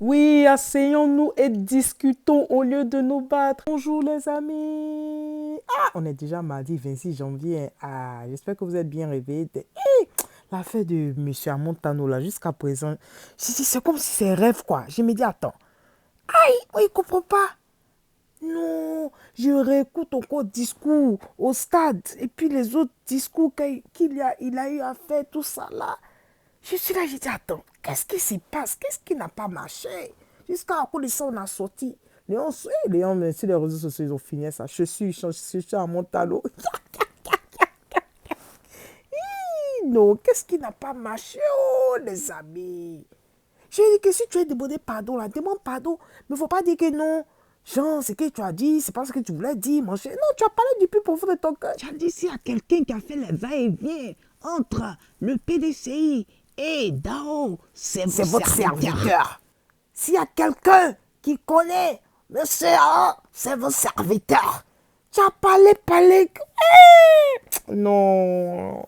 Oui, asseyons-nous et discutons au lieu de nous battre. Bonjour les amis. Ah, on est déjà mardi 26 janvier. Ah, j'espère que vous êtes bien réveillés. L'affaire de M. Amontano, là, jusqu'à présent, c'est comme si c'est un rêve, quoi. Je me dis, attends. Aïe, il ne comprend pas. Non, je réécoute encore discours au stade. Et puis les autres discours il a eu à faire, tout ça, là. Je suis là, je dis, attends, qu'est-ce qui se passe? Qu'est-ce qui n'a pas marché? Jusqu'à cause de ça, on a sorti. Sur les réseaux sociaux, ils ont fini ça. Je suis à mon talon. Non, qu'est-ce qui n'a pas marché? Oh, les amis. J'ai dit que si tu as demandé pardon, là, demande pardon. Mais il ne faut pas dire que non. Genre, ce que tu as dit, c'est pas ce que tu voulais dire, mon cher. Non, tu as parlé du plus profond de ton cœur. Tu as dit s'il y a quelqu'un qui a fait les va-et-vient entre le PDCI et Dao, c'est votre serviteur. S'il y a quelqu'un qui connaît monsieur A, c'est votre serviteur. Tu as parlé. Non.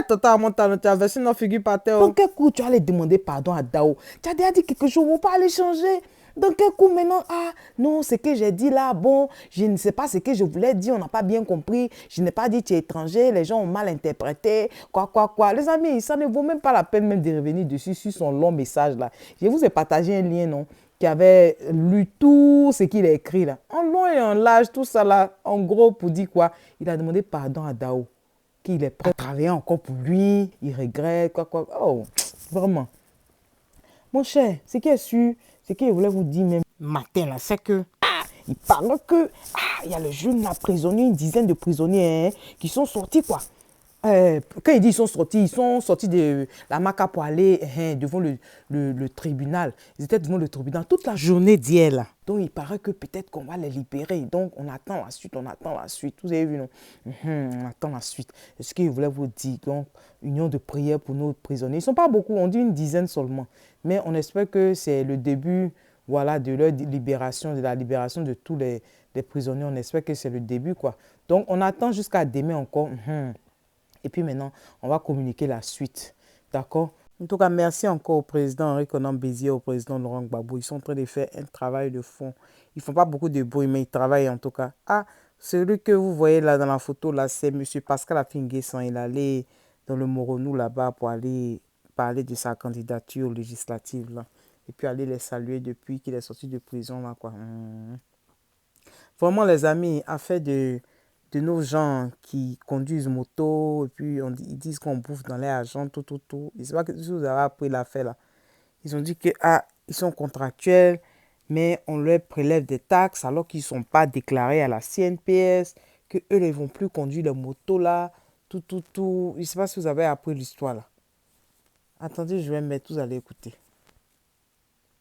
Totalement, tu as versé notre figure par terre. Dans quel coup tu allais demander pardon à Dao? Tu as déjà dit quelque chose, on va pas aller changer. Dans quel coup maintenant, non, ce que j'ai dit là, bon, je ne sais pas ce que je voulais dire, on n'a pas bien compris, je n'ai pas dit tu es étranger, les gens ont mal interprété, quoi. Les amis, ça ne vaut même pas la peine même de revenir dessus sur son long message là. Je vous ai partagé un lien, non, qui avait lu tout ce qu'il a écrit là, en long et en large, tout ça là, en gros pour dire quoi, il a demandé pardon à Dao, qu'il est prêt à travailler encore pour lui, il regrette, quoi. Oh, vraiment. Mon cher, ce qui est sûr, ce que je voulais vous dire même matin là, c'est que il parle que il y a le jeune prisonnier, une dizaine de prisonniers qui sont sortis quoi. Quand il dit ils sont sortis de la Maca pour aller devant le tribunal. Ils étaient devant le tribunal toute la journée d'hier là. Donc il paraît que peut-être qu'on va les libérer. Donc on attend la suite. Vous avez vu non? On attend la suite. C'est ce que je voulais vous dire. Donc union de prière pour nos prisonniers. Ils ne sont pas beaucoup, on dit une dizaine seulement. Mais on espère que c'est le début, voilà, de leur libération, de la libération de tous les prisonniers. On espère que c'est le début quoi. Donc on attend jusqu'à demain encore. Et puis maintenant, on va communiquer la suite. D'accord? En tout cas, merci encore au président Henri Konan Bézier, au président Laurent Gbagbo. Ils sont en train de faire un travail de fond. Ils ne font pas beaucoup de bruit, mais ils travaillent en tout cas. Celui que vous voyez là dans la photo, là, c'est M. Pascal Afin-Guessan. Il allait dans le Moronou là-bas pour aller parler de sa candidature législative. Là. Et puis aller les saluer depuis qu'il est sorti de prison. Là, quoi. Vraiment, les amis, affaire de nos gens qui conduisent moto, et puis ils disent qu'on bouffe dans les agents, tout. Je ne sais pas si vous avez appris l'affaire là. Ils ont dit que ils sont contractuels, mais on leur prélève des taxes alors qu'ils ne sont pas déclarés à la CNPS, qu'eux ne vont plus conduire les motos là, tout. Je ne sais pas si vous avez appris l'histoire là. Attendez, je vais mettre, vous allez écouter.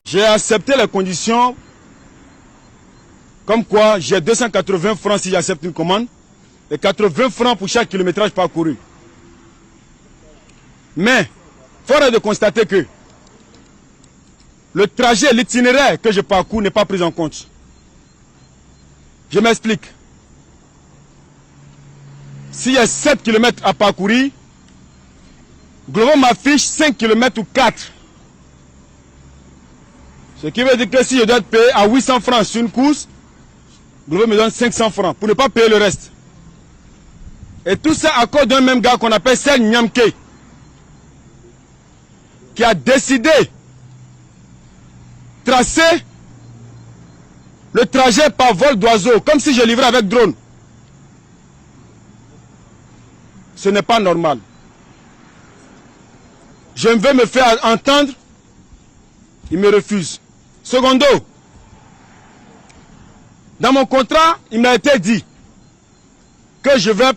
J'ai accepté les conditions, comme quoi j'ai 280 francs si j'accepte une commande, et 80 francs pour chaque kilométrage parcouru. Mais, fort est de constater que le trajet, l'itinéraire que je parcours n'est pas pris en compte. Je m'explique. S'il y a 7 km à parcourir, Glovo m'affiche 5 km ou 4. Ce qui veut dire que si je dois être payé à 800 francs sur une course, Glovo me donne 500 francs pour ne pas payer le reste. Et tout ça à cause d'un même gars qu'on appelle Sel Nyamke, qui a décidé de tracer le trajet par vol d'oiseau, comme si je livrais avec drone. Ce n'est pas normal. Je veux me faire entendre, il me refuse. Secondo, dans mon contrat, il m'a été dit que je vais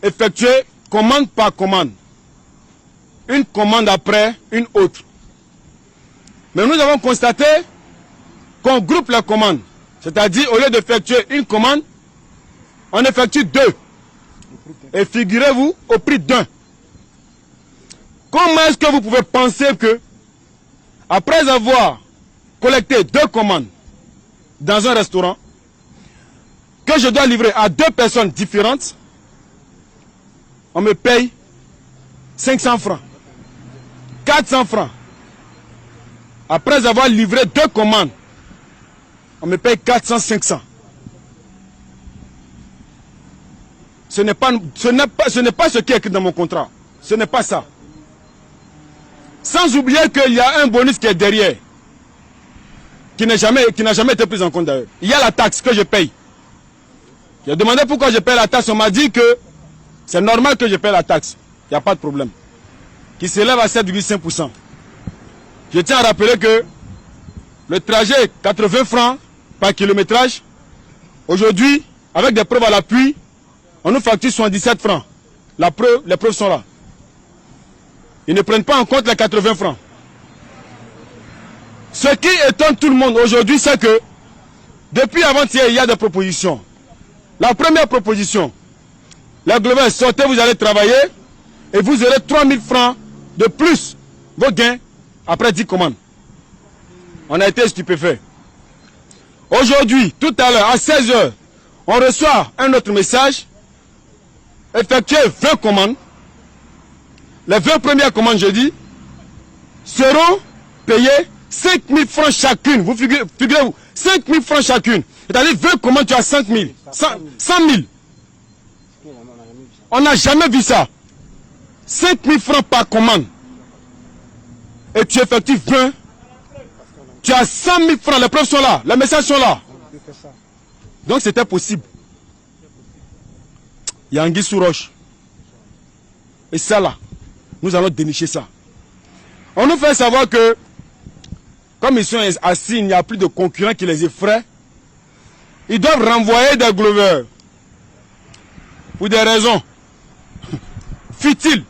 effectuer commande par commande. Une commande après une autre. Mais nous avons constaté qu'on groupe les commandes. C'est-à-dire, au lieu d'effectuer une commande, on effectue deux. Et figurez-vous, au prix d'un. Comment est-ce que vous pouvez penser que, après avoir collecté deux commandes dans un restaurant, que je dois livrer à deux personnes différentes, on me paye 500 francs, 400 francs. Après avoir livré 2 commandes, on me paye 400, 500. Ce n'est pas ce qui est écrit dans mon contrat. Ce n'est pas ça. Sans oublier qu'il y a un bonus qui est derrière, qui n'a jamais été pris en compte d'ailleurs. Il y a la taxe que je paye. J'ai demandé pourquoi je paye la taxe. On m'a dit que c'est normal que je paye la taxe. Il n'y a pas de problème. Qui s'élève à 7,5%. Je tiens à rappeler que le trajet 80 francs par kilométrage, aujourd'hui, avec des preuves à l'appui, on nous facture 77 francs. Les preuves sont là. Ils ne prennent pas en compte les 80 francs. Ce qui étonne tout le monde aujourd'hui, c'est que depuis avant-hier, il y a des propositions. La première proposition, la globale, sortez, vous allez travailler et vous aurez 3000 francs de plus vos gains après 10 commandes. On a été stupéfaits. Aujourd'hui, tout à l'heure, à 16 h, on reçoit un autre message. Effectuez 20 commandes. Les 20 premières commandes, je dis, seront payées 5 000 francs chacune. Vous figurez-vous, 5 000 francs chacune. C'est-à-dire 20 commandes, tu as 5 000. 100 000. On n'a jamais vu ça. 5 000 francs par commande. Et tu effectues 20. Tu as 100 000 francs. Les preuves sont là. Les messages sont là. Donc c'était possible. Il y a Anguille sous roche. Et ça là, nous allons dénicher ça. On nous fait savoir que, comme ils sont assis, il n'y a plus de concurrents qui les effraient. Ils doivent renvoyer des glovers. Pour des raisons futiles.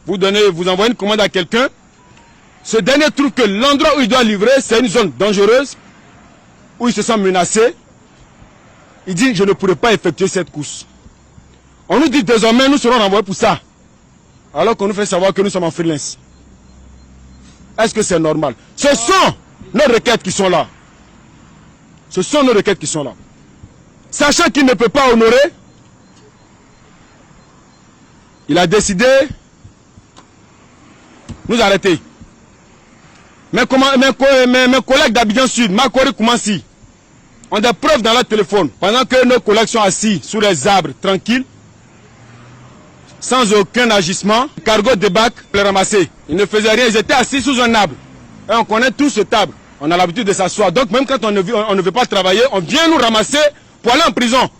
Vous envoyez une commande à quelqu'un. Ce dernier trouve que l'endroit où il doit livrer, c'est une zone dangereuse, où il se sent menacé. Il dit, je ne pourrai pas effectuer cette course. On nous dit désormais, nous serons renvoyés pour ça. Alors qu'on nous fait savoir que nous sommes en freelance. Est-ce que c'est normal? Ce sont nos requêtes qui sont là. Ce sont nos requêtes qui sont là. Sachant qu'il ne peut pas honorer, il a décidé de nous arrêter. Mes collègues d'Abidjan Sud, Makori Koumassi, ont des preuves dans leur téléphone. Pendant que nos collègues sont assis sous les arbres, tranquilles, sans aucun agissement, cargo débarque, les ramasser. Ils ne faisaient rien, ils étaient assis sous un arbre. Et on connaît tous cet arbre. On a l'habitude de s'asseoir. Donc même quand on ne veut pas travailler, on vient nous ramasser pour aller en prison.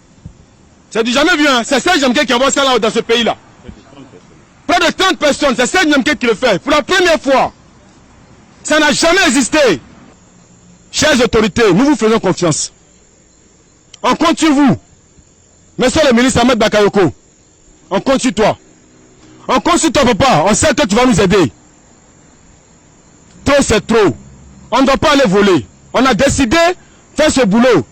C'est du jamais vu, hein. C'est Serge Gnamké qui envoie ça là dans ce pays-là. Près de 30 personnes, c'est Serge Gnamké qui le fait. Pour la première fois. Ça n'a jamais existé. Chères autorités, nous vous faisons confiance. On compte sur vous. Monsieur le ministre Ahmed Bakayoko, on compte sur toi. On compte sur toi, papa. On sait que tu vas nous aider. Trop, c'est trop. On ne doit pas aller voler. On a décidé de faire ce boulot.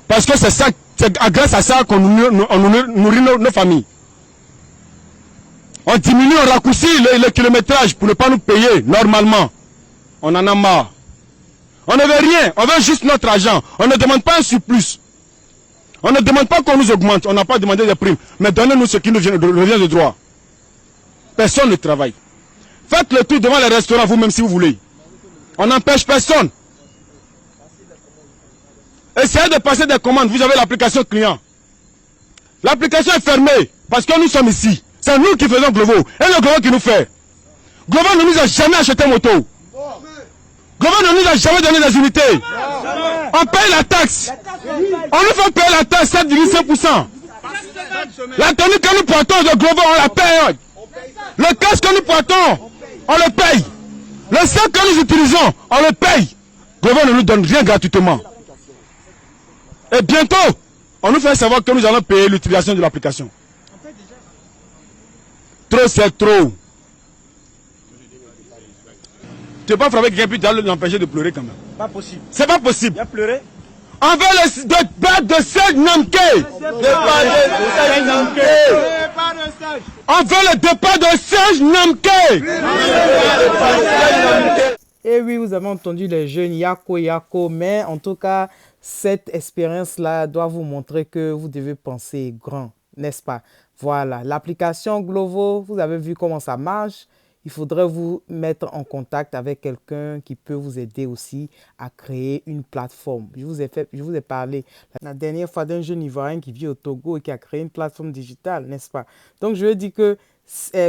Parce que c'est ça, c'est grâce à ça qu'on nourrit nos familles. On diminue, on raccourcit le kilométrage pour ne pas nous payer normalement. On en a marre. On ne veut rien, on veut juste notre argent. On ne demande pas un surplus. On ne demande pas qu'on nous augmente. On n'a pas demandé des primes. Mais donnez-nous ce qui nous revient de droit. Personne ne travaille. Faites le tour devant les restaurants vous-même si vous voulez. On n'empêche personne. Essayez de passer des commandes. Vous avez l'application client. L'application est fermée parce que nous sommes ici. C'est nous qui faisons Glovo. Et le Glovo qui nous fait. Glovo ne nous a jamais acheté moto. Glovo ne nous a jamais donné des unités. On paye la taxe. On nous fait payer la taxe 7,5%. La tenue que nous portons de Glovo, on la paye. Le casque que nous portons, on le paye. Le sac que nous utilisons, on le paye. Glovo ne nous donne rien gratuitement. Et bientôt, on nous fait savoir que nous allons payer l'utilisation de l'application. Trop, c'est trop. Tu ne peux pas frapper quelqu'un puis l'empêcher de pleurer quand même. Pas possible. C'est pas possible. Il a pleuré. On veut le départ de Serge Gnamké. On veut le départ de Serge Gnamké. Et oui, vous avez entendu les jeunes Yako, mais en tout cas, cette expérience-là doit vous montrer que vous devez penser grand. n'est-ce pas? Voilà, l'application Glovo, vous avez vu comment ça marche. Il faudrait vous mettre en contact avec quelqu'un qui peut vous aider aussi à créer une plateforme. Je vous ai parlé la dernière fois d'un jeune Ivoirien qui vit au Togo et qui a créé une plateforme digitale, n'est-ce pas? Donc, je veux dire que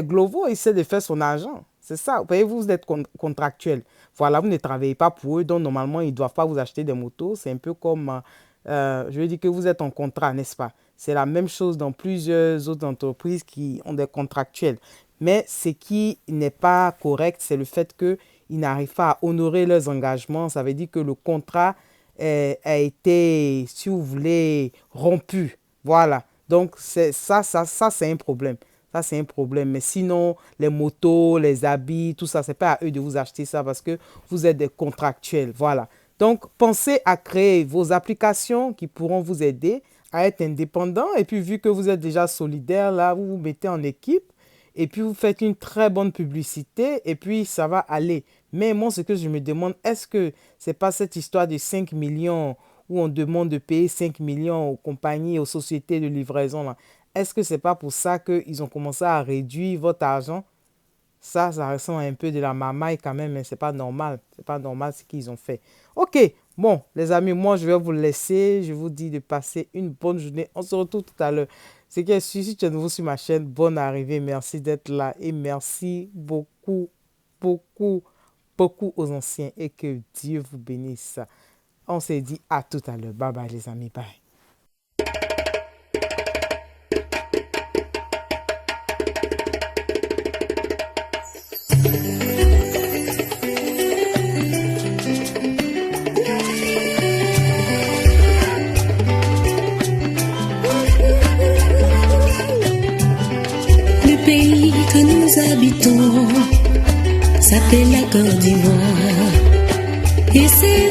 Glovo essaie de faire son argent. C'est ça. Vous voyez, vous êtes contractuel. Voilà, vous ne travaillez pas pour eux, donc normalement, ils ne doivent pas vous acheter des motos. C'est un peu comme, je veux dire que vous êtes en contrat, n'est-ce pas? C'est la même chose dans plusieurs autres entreprises qui ont des contractuels. Mais ce qui n'est pas correct, c'est le fait qu'ils n'arrivent pas à honorer leurs engagements. Ça veut dire que le contrat a été, si vous voulez, rompu. Voilà. Donc, ça c'est un problème. Ça, c'est un problème. Mais sinon, les motos, les habits, tout ça, ce n'est pas à eux de vous acheter ça parce que vous êtes des contractuels. Voilà. Donc, pensez à créer vos applications qui pourront vous aider à être indépendant. Et puis, vu que vous êtes déjà solidaire, là, vous vous mettez en équipe. Et puis, vous faites une très bonne publicité et puis, ça va aller. Mais moi, ce que je me demande, est-ce que ce n'est pas cette histoire de 5 millions où on demande de payer 5 millions aux compagnies, aux sociétés de livraison là? Est-ce que ce n'est pas pour ça qu'ils ont commencé à réduire votre argent? Ça ressemble un peu de la mamaille quand même, mais ce n'est pas normal. Ce n'est pas normal ce qu'ils ont fait. Ok, bon, les amis, moi, je vais vous laisser. Je vous dis de passer une bonne journée. On se retrouve tout à l'heure. C'est que si tu es nouveau sur ma chaîne, bonne arrivée. Merci d'être là et merci beaucoup, beaucoup, beaucoup aux anciens et que Dieu vous bénisse. On se dit à tout à l'heure. Bye bye les amis. Bye. Le pays que nous habitons s'appelle la Côte d'Ivoire et c'est